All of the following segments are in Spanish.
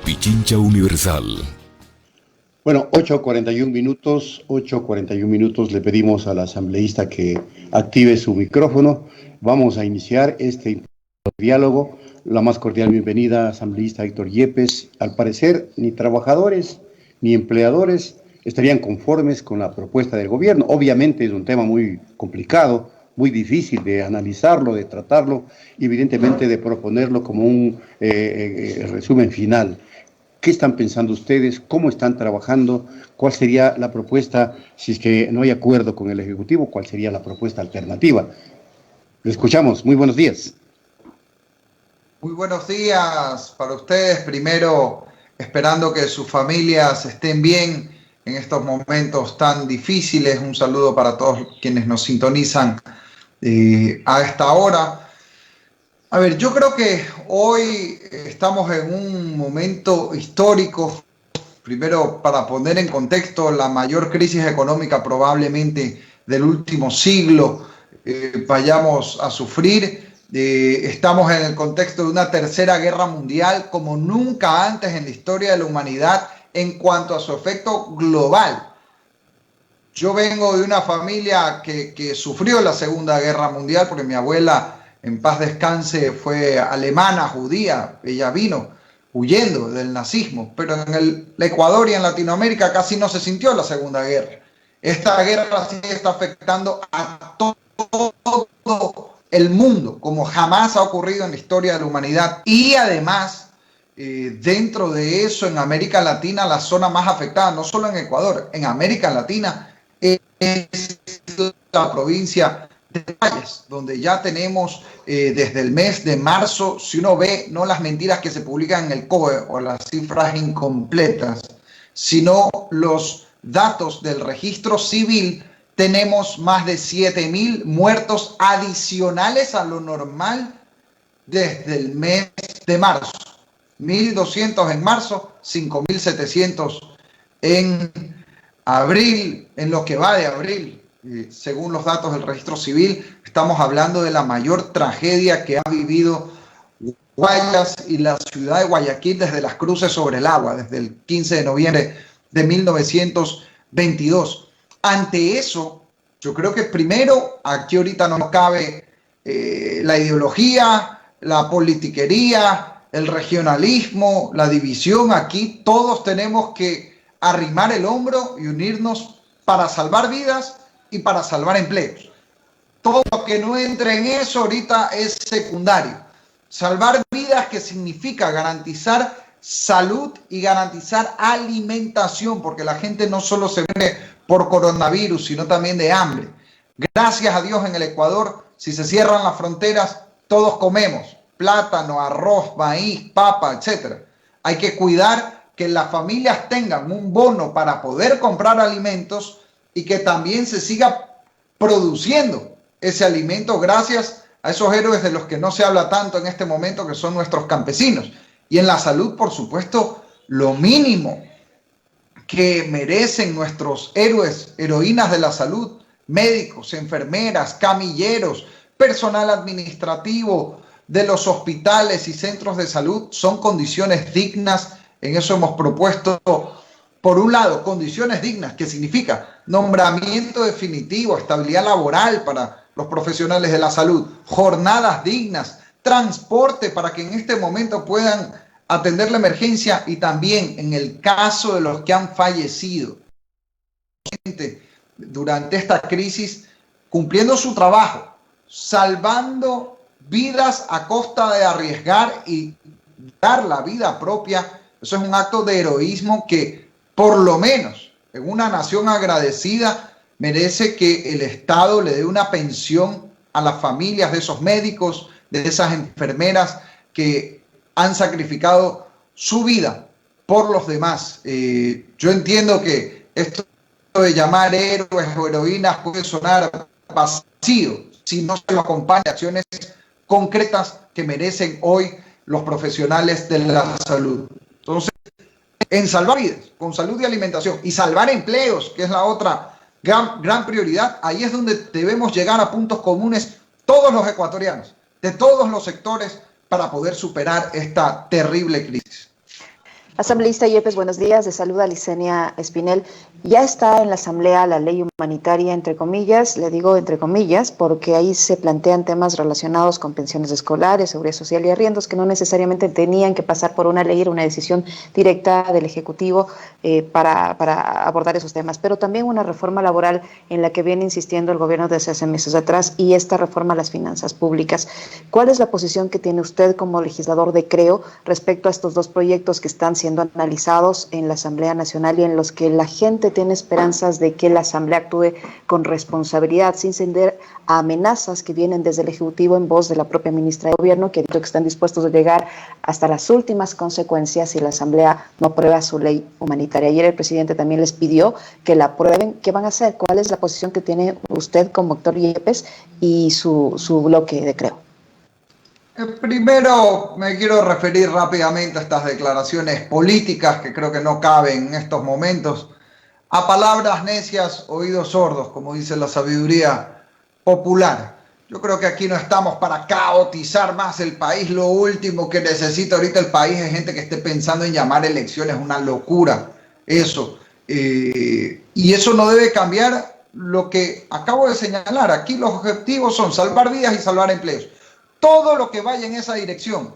Pichincha Universal. Bueno, 8:41 minutos, le pedimos al asambleísta que active su micrófono. Vamos a iniciar este diálogo. La más cordial bienvenida, asambleísta Héctor Yepes. Al parecer, ni trabajadores ni empleadores estarían conformes con la propuesta del gobierno. Obviamente es un tema muy complicado, muy difícil de analizarlo, de tratarlo, y evidentemente de proponerlo como un resumen final. ¿Qué están pensando ustedes? ¿Cómo están trabajando? ¿Cuál sería la propuesta si es que no hay acuerdo con el Ejecutivo? ¿Cuál sería la propuesta alternativa? Lo escuchamos. Muy buenos días. Muy buenos días para ustedes. Primero, esperando que sus familias estén bien en estos momentos tan difíciles. Un saludo para todos quienes nos sintonizan a esta hora. A ver, yo creo que hoy estamos en un momento histórico. Primero, para poner en contexto, la mayor crisis económica probablemente del último siglo vayamos a sufrir. Estamos en el contexto de una tercera guerra mundial como nunca antes en la historia de la humanidad en cuanto a su efecto global. Yo vengo de una familia que sufrió la Segunda Guerra Mundial porque mi abuela, en paz descanse, fue alemana, judía. Ella vino huyendo del nazismo, pero en el Ecuador y en Latinoamérica casi no se sintió la Segunda Guerra. Esta guerra sí está afectando a todo el mundo, como jamás ha ocurrido en la historia de la humanidad. Y además, dentro de eso, en América Latina, la zona más afectada, no solo en Ecuador, en América Latina, es la provincia de Valles, donde ya tenemos desde el mes de marzo, si uno ve no las mentiras que se publican en el COE o las cifras incompletas, sino los datos del registro civil, tenemos más de 7.000 muertos adicionales a lo normal desde el mes de marzo. 1.200 en marzo, 5.700 en abril, en lo que va de abril. Según los datos del registro civil, estamos hablando de la mayor tragedia que ha vivido Guayas y la ciudad de Guayaquil desde las cruces sobre el agua, desde el 15 de noviembre de 1922. Ante eso, yo creo que primero, aquí ahorita no cabe la ideología, la politiquería, el regionalismo, la división. Aquí todos tenemos que arrimar el hombro y unirnos para salvar vidas y para salvar empleos. Todo lo que no entre en eso ahorita es secundario. Salvar vidas, que significa garantizar salud y garantizar alimentación, porque la gente no solo se muere por coronavirus, sino también de hambre. Gracias a Dios en el Ecuador, si se cierran las fronteras, todos comemos plátano, arroz, maíz, papa, etc. Hay que cuidar que las familias tengan un bono para poder comprar alimentos y que también se siga produciendo ese alimento gracias a esos héroes de los que no se habla tanto en este momento, que son nuestros campesinos. Y en la salud, por supuesto, lo mínimo que merecen nuestros héroes, heroínas de la salud, médicos, enfermeras, camilleros, personal administrativo de los hospitales y centros de salud, son condiciones dignas. En eso hemos propuesto, por un lado, condiciones dignas, que significa nombramiento definitivo, estabilidad laboral para los profesionales de la salud, jornadas dignas, transporte para que en este momento puedan atender la emergencia, y también en el caso de los que han fallecido durante esta crisis, cumpliendo su trabajo, salvando vidas a costa de arriesgar y dar la vida propia. Eso es un acto de heroísmo que, por lo menos en una nación agradecida, merece que el Estado le dé una pensión a las familias de esos médicos, de esas enfermeras que han sacrificado su vida por los demás. Yo entiendo que esto de llamar héroes o heroínas puede sonar vacío si no se lo acompaña de acciones concretas que merecen hoy los profesionales de la salud. Entonces, en salvar vidas, con salud y alimentación, y salvar empleos, que es la otra gran prioridad, ahí es donde debemos llegar a puntos comunes todos los ecuatorianos, de todos los sectores, para poder superar esta terrible crisis. Asambleísta Yepes, buenos días. De saluda Licenia Espinel. Ya está en la Asamblea la ley humanitaria, entre comillas, le digo entre comillas, porque ahí se plantean temas relacionados con pensiones escolares, seguridad social y arriendos que no necesariamente tenían que pasar por una ley, era una decisión directa del Ejecutivo para abordar esos temas. Pero también una reforma laboral en la que viene insistiendo el gobierno desde hace meses atrás y esta reforma a las finanzas públicas. ¿Cuál es la posición que tiene usted como legislador de Creo respecto a estos dos proyectos que están siendo analizados en la Asamblea Nacional y en los que la gente tiene esperanzas de que la Asamblea actúe con responsabilidad, sin ceder a amenazas que vienen desde el Ejecutivo en voz de la propia ministra de Gobierno, que ha dicho que están dispuestos a llegar hasta las últimas consecuencias si la Asamblea no aprueba su ley humanitaria? Ayer el presidente también les pidió que la aprueben. ¿Qué van a hacer? ¿Cuál es la posición que tiene usted como Héctor Yepes y su bloque de Creo? Primero me quiero referir rápidamente a estas declaraciones políticas que creo que no caben en estos momentos. A palabras necias, oídos sordos, como dice la sabiduría popular. Yo creo que aquí no estamos para caotizar más el país. Lo último que necesita ahorita el país es gente que esté pensando en llamar elecciones. Una locura eso. Y eso no debe cambiar lo que acabo de señalar. Aquí los objetivos son salvar vidas y salvar empleos. Todo lo que vaya en esa dirección,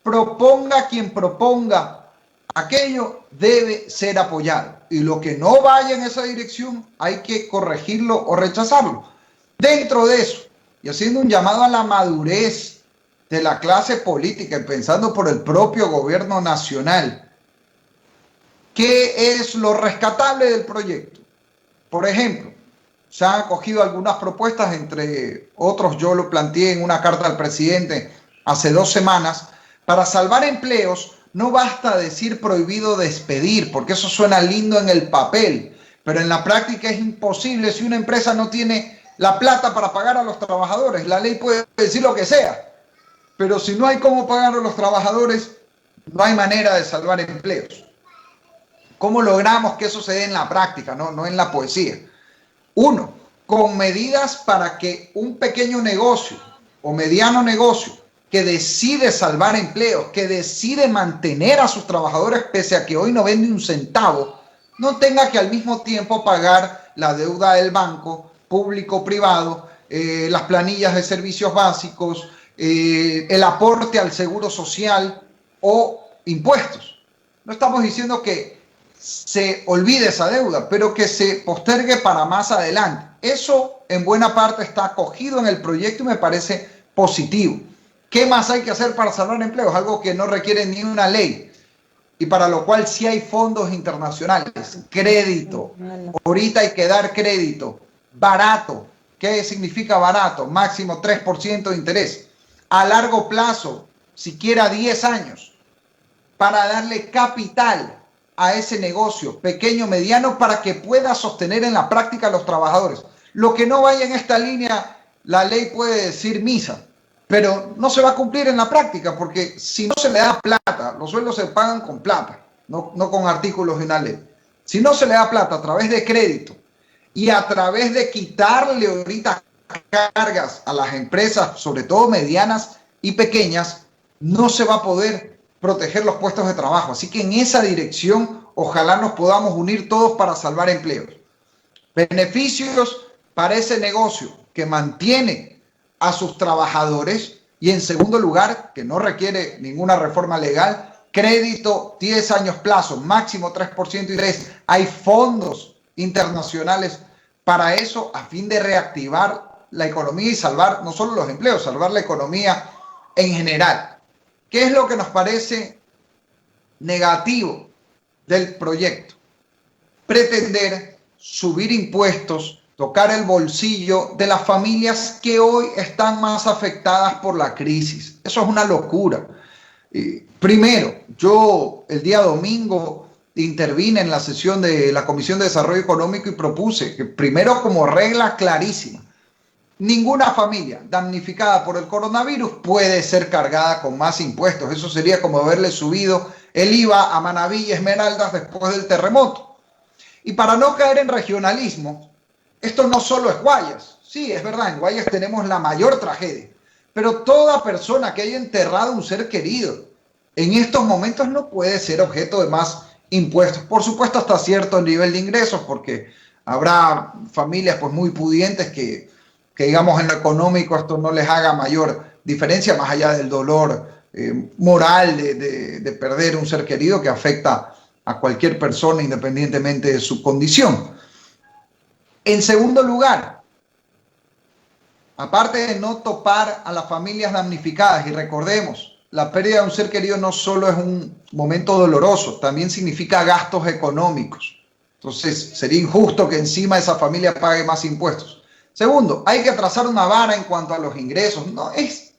proponga quien proponga aquello, debe ser apoyado. Y lo que no vaya en esa dirección, hay que corregirlo o rechazarlo. Dentro de eso, y haciendo un llamado a la madurez de la clase política, empezando por el propio gobierno nacional, ¿qué es lo rescatable del proyecto? Por ejemplo, se han acogido algunas propuestas, entre otros yo lo planteé en una carta al presidente hace 2 semanas. Para salvar empleos no basta decir prohibido despedir, porque eso suena lindo en el papel, pero en la práctica es imposible si una empresa no tiene la plata para pagar a los trabajadores. La ley puede decir lo que sea, pero si no hay cómo pagar a los trabajadores, no hay manera de salvar empleos. ¿Cómo logramos que eso se dé en la práctica, no en la poesía? Uno, con medidas para que un pequeño negocio o mediano negocio que decide salvar empleos, que decide mantener a sus trabajadores pese a que hoy no vende un centavo, no tenga que al mismo tiempo pagar la deuda del banco, público-privado, las planillas de servicios básicos, el aporte al seguro social o impuestos. No estamos diciendo que se olvide esa deuda, pero que se postergue para más adelante. Eso en buena parte está acogido en el proyecto y me parece positivo. ¿Qué más hay que hacer para salvar empleos? Algo que no requiere ni una ley y para lo cual sí hay fondos internacionales. Crédito. Ahorita hay que dar crédito. Barato. ¿Qué significa barato? Máximo 3% de interés. A largo plazo, siquiera 10 años, para darle capital a ese negocio pequeño, mediano, para que pueda sostener en la práctica a los trabajadores. Lo que no vaya en esta línea, la ley puede decir misa, pero no se va a cumplir en la práctica, porque si no se le da plata, los sueldos se pagan con plata, no con artículos de una ley. Si no se le da plata a través de crédito y a través de quitarle ahorita cargas a las empresas, sobre todo medianas y pequeñas, no se va a poder proteger los puestos de trabajo. Así que en esa dirección, ojalá nos podamos unir todos para salvar empleos. Beneficios para ese negocio que mantiene a sus trabajadores y, en segundo lugar, que no requiere ninguna reforma legal, crédito 10 años plazo, máximo 3% de interés. Hay fondos internacionales para eso a fin de reactivar la economía y salvar no solo los empleos, salvar la economía en general. ¿Qué es lo que nos parece negativo del proyecto? Pretender subir impuestos, tocar el bolsillo de las familias que hoy están más afectadas por la crisis. Eso es una locura. Primero, yo el día domingo intervine en la sesión de la Comisión de Desarrollo Económico y propuse que primero, como regla clarísima, ninguna familia damnificada por el coronavirus puede ser cargada con más impuestos. Eso sería como haberle subido el IVA a Manaví y Esmeraldas después del terremoto. Y para no caer en regionalismo, esto no solo es Guayas. Sí, es verdad, en Guayas tenemos la mayor tragedia. Pero toda persona que haya enterrado un ser querido en estos momentos no puede ser objeto de más impuestos. Por supuesto, hasta cierto nivel de ingresos, porque habrá familias pues muy pudientes que digamos en lo económico esto no les haga mayor diferencia, más allá del dolor moral de perder un ser querido que afecta a cualquier persona independientemente de su condición. En segundo lugar, aparte de no topar a las familias damnificadas, y recordemos, la pérdida de un ser querido no solo es un momento doloroso, también significa gastos económicos. Entonces, sería injusto que encima esa familia pague más impuestos. Segundo, hay que trazar una vara en cuanto a los ingresos. No, es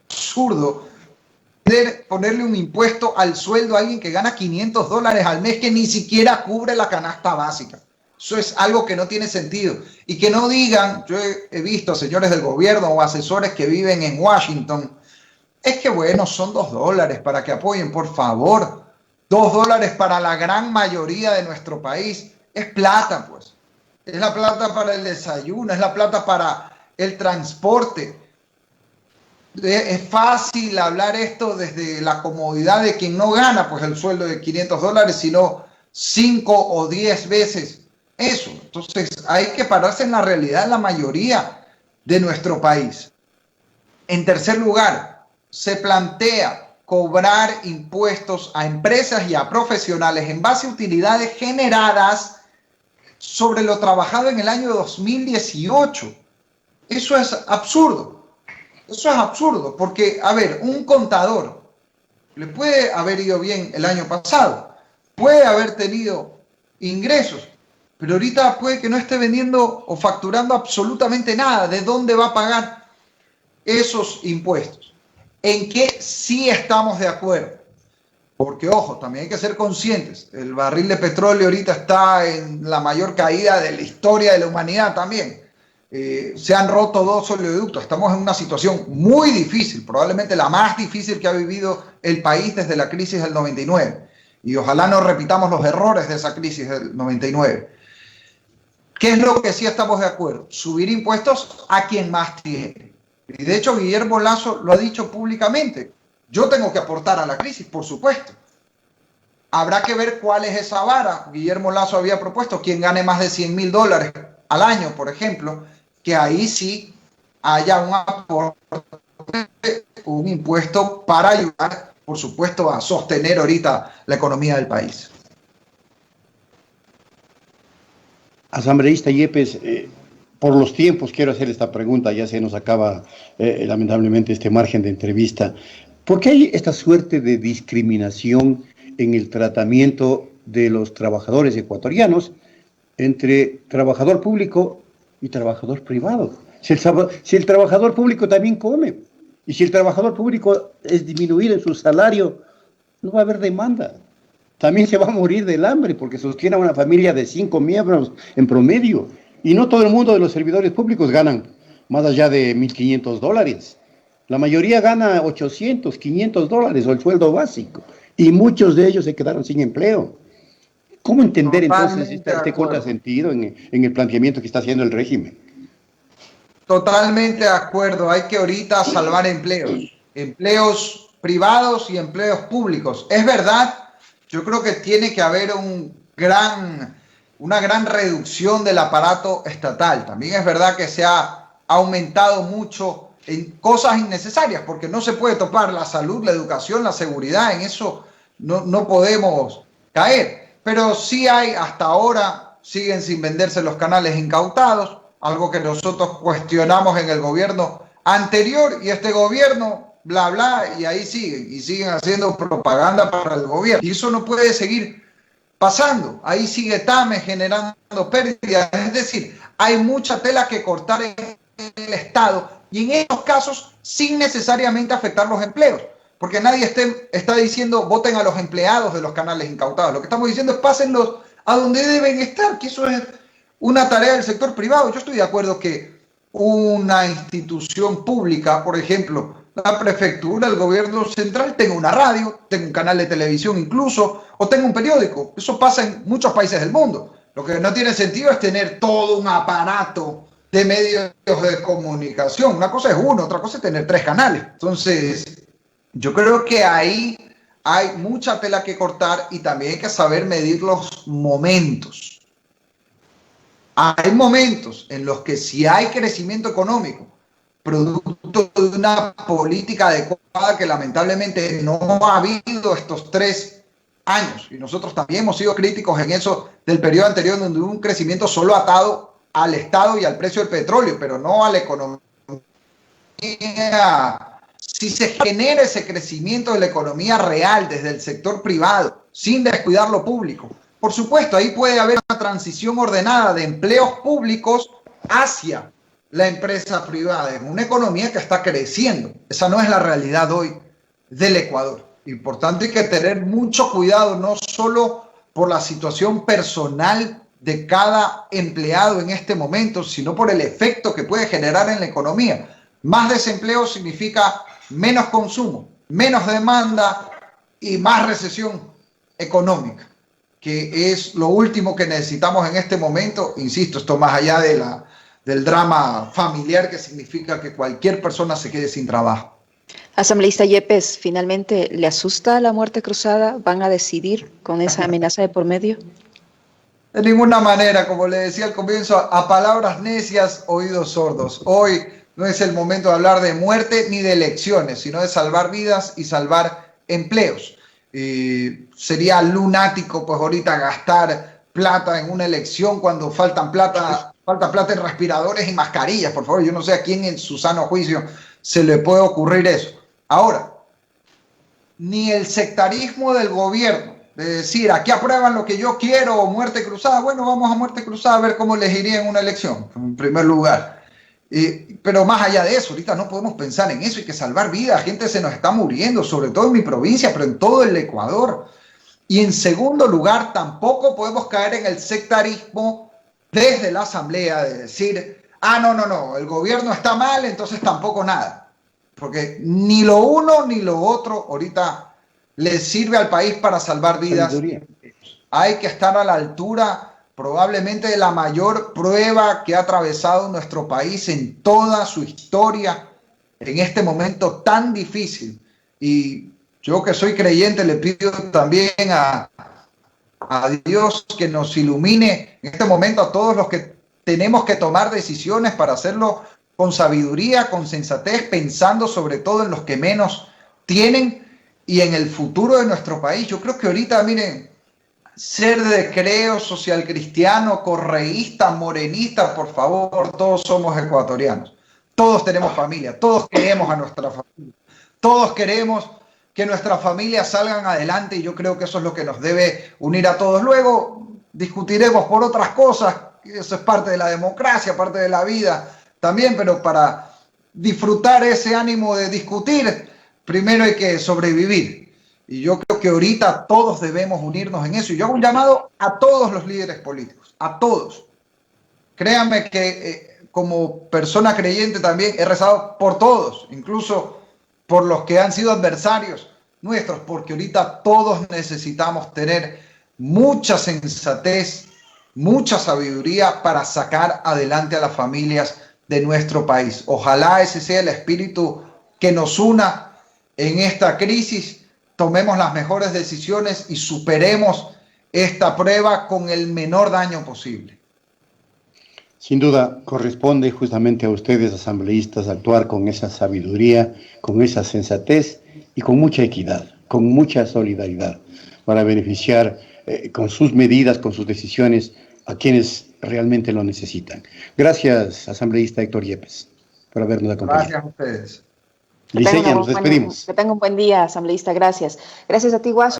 absurdo ponerle un impuesto al sueldo a alguien que gana $500 al mes que ni siquiera cubre la canasta básica. Eso es algo que no tiene sentido. Y que no digan, yo he visto señores del gobierno o asesores que viven en Washington, es que bueno, son $2 para que apoyen, por favor. $2 para la gran mayoría de nuestro país. Es plata, pues. Es la plata para el desayuno, es la plata para el transporte. Es fácil hablar esto desde la comodidad de quien no gana pues el sueldo de $500, sino 5 o 10 veces eso. Entonces hay que pararse en la realidad de la mayoría de nuestro país. En tercer lugar, se plantea cobrar impuestos a empresas y a profesionales en base a utilidades generadas sobre lo trabajado en el año 2018. Eso es absurdo. Eso es absurdo, porque, a ver, un contador le puede haber ido bien el año pasado, puede haber tenido ingresos, pero ahorita puede que no esté vendiendo o facturando absolutamente nada. ¿De dónde va a pagar esos impuestos? ¿En qué sí estamos de acuerdo? Porque, ojo, también hay que ser conscientes. El barril de petróleo ahorita está en la mayor caída de la historia de la humanidad también. Se han roto 2 oleoductos. Estamos en una situación muy difícil, probablemente la más difícil que ha vivido el país desde la crisis del 99. Y ojalá no repitamos los errores de esa crisis del 99. ¿Qué es lo que sí estamos de acuerdo? Subir impuestos a quien más tiene. Y de hecho, Guillermo Lasso lo ha dicho públicamente. Yo tengo que aportar a la crisis, por supuesto. Habrá que ver cuál es esa vara. Guillermo Lasso había propuesto quien gane más de $100,000 al año, por ejemplo, que ahí sí haya un aporte, un impuesto para ayudar, por supuesto, a sostener ahorita la economía del país. Asambleísta Yepes, por los tiempos quiero hacer esta pregunta, ya se nos acaba lamentablemente este margen de entrevista. ¿Por qué hay esta suerte de discriminación en el tratamiento de los trabajadores ecuatorianos entre trabajador público y trabajador privado? Si el trabajador público también come, y si el trabajador público es disminuir en su salario, no va a haber demanda. También se va a morir del hambre porque sostiene a una familia de 5 miembros en promedio. Y no todo el mundo de los servidores públicos ganan más allá de $1,500. La mayoría gana $800, $500 o el sueldo básico. Y muchos de ellos se quedaron sin empleo. ¿Cómo entender entonces este contrasentido en el planteamiento que está haciendo el régimen? Totalmente de acuerdo. Hay que ahorita salvar empleos privados y empleos públicos. Es verdad, yo creo que tiene que haber una gran reducción del aparato estatal. También es verdad que se ha aumentado mucho en cosas innecesarias, porque no se puede topar la salud, la educación, la seguridad. En eso no podemos caer. Pero sí hay, hasta ahora, siguen sin venderse los canales incautados, algo que nosotros cuestionamos en el gobierno anterior, y este gobierno, bla, bla, y ahí siguen haciendo propaganda para el gobierno. Y eso no puede seguir pasando. Ahí sigue TAME generando pérdidas. Es decir, hay mucha tela que cortar en el Estado, y en estos casos sin necesariamente afectar los empleos. Porque nadie está diciendo voten a los empleados de los canales incautados. Lo que estamos diciendo es pásenlos a donde deben estar, que eso es una tarea del sector privado. Yo estoy de acuerdo que una institución pública, por ejemplo, la prefectura, el gobierno central, tenga una radio, tenga un canal de televisión incluso, o tenga un periódico. Eso pasa en muchos países del mundo. Lo que no tiene sentido es tener todo un aparato de medios de comunicación. Una cosa es uno, otra cosa es tener 3 canales. Entonces, Yo creo que ahí hay mucha tela que cortar y también hay que saber medir los momentos. Hay momentos en los que si hay crecimiento económico, producto de una política adecuada que lamentablemente no ha habido estos 3 años, y nosotros también hemos sido críticos en eso del periodo anterior, donde hubo un crecimiento solo atado al Estado y al precio del petróleo, pero no a la economía. Si se genera ese crecimiento de la economía real desde el sector privado, sin descuidar lo público, por supuesto, ahí puede haber una transición ordenada de empleos públicos hacia la empresa privada, en una economía que está creciendo. Esa no es la realidad hoy del Ecuador. Y por tanto hay que tener mucho cuidado, no solo por la situación personal de cada empleado en este momento, sino por el efecto que puede generar en la economía. Más desempleo significa menos consumo, menos demanda y más recesión económica, que es lo último que necesitamos en este momento. Insisto, esto más allá del drama familiar que significa que cualquier persona se quede sin trabajo. Asambleísta Yepes, ¿finalmente le asusta la muerte cruzada? ¿Van a decidir con esa amenaza de por medio? De ninguna manera, como le decía al comienzo, a palabras necias, oídos sordos. Hoy no es el momento de hablar de muerte ni de elecciones, sino de salvar vidas y salvar empleos. Sería lunático pues ahorita gastar plata en una elección cuando falta plata en respiradores y mascarillas. Por favor, yo no sé a quién en su sano juicio se le puede ocurrir eso. Ahora, ni el sectarismo del gobierno, de decir, aquí aprueban lo que yo quiero o muerte cruzada, bueno, vamos a muerte cruzada a ver cómo les iría en una elección, en primer lugar. Pero más allá de eso, ahorita no podemos pensar en eso, hay que salvar vidas, gente se nos está muriendo, sobre todo en mi provincia, pero en todo el Ecuador. Y en segundo lugar, tampoco podemos caer en el sectarismo desde la asamblea de decir, no, el gobierno está mal, entonces tampoco nada. Porque ni lo uno ni lo otro ahorita le sirve al país para salvar vidas. Hay que estar a la altura probablemente de la mayor prueba que ha atravesado nuestro país en toda su historia en este momento tan difícil. Y yo que soy creyente le pido también a Dios que nos ilumine en este momento a todos los que tenemos que tomar decisiones para hacerlo con sabiduría, con sensatez, pensando sobre todo en los que menos tienen y en el futuro de nuestro país. Yo creo que ahorita, miren, ser de creo social cristiano, correísta, morenista, por favor, todos somos ecuatorianos. Todos tenemos familia, todos queremos a nuestra familia, todos queremos que nuestras familias salgan adelante y yo creo que eso es lo que nos debe unir a todos. Luego discutiremos por otras cosas, eso es parte de la democracia, parte de la vida también, pero para disfrutar ese ánimo de discutir, primero hay que sobrevivir. Y yo creo que ahorita todos debemos unirnos en eso. Y yo hago un llamado a todos los líderes políticos, a todos. Créanme que como persona creyente también he rezado por todos, incluso por los que han sido adversarios nuestros, porque ahorita todos necesitamos tener mucha sensatez, mucha sabiduría para sacar adelante a las familias de nuestro país. Ojalá ese sea el espíritu que nos una en esta crisis, tomemos las mejores decisiones y superemos esta prueba con el menor daño posible. Sin duda, corresponde justamente a ustedes, asambleístas, actuar con esa sabiduría, con esa sensatez y con mucha equidad, con mucha solidaridad, para beneficiar con sus medidas, con sus decisiones, a quienes realmente lo necesitan. Gracias, asambleísta Héctor Yepes, por habernos acompañado. Gracias a ustedes. Liceña, nos despedimos. Que tenga un buen día, asambleísta. Gracias. Gracias a ti, Guaso.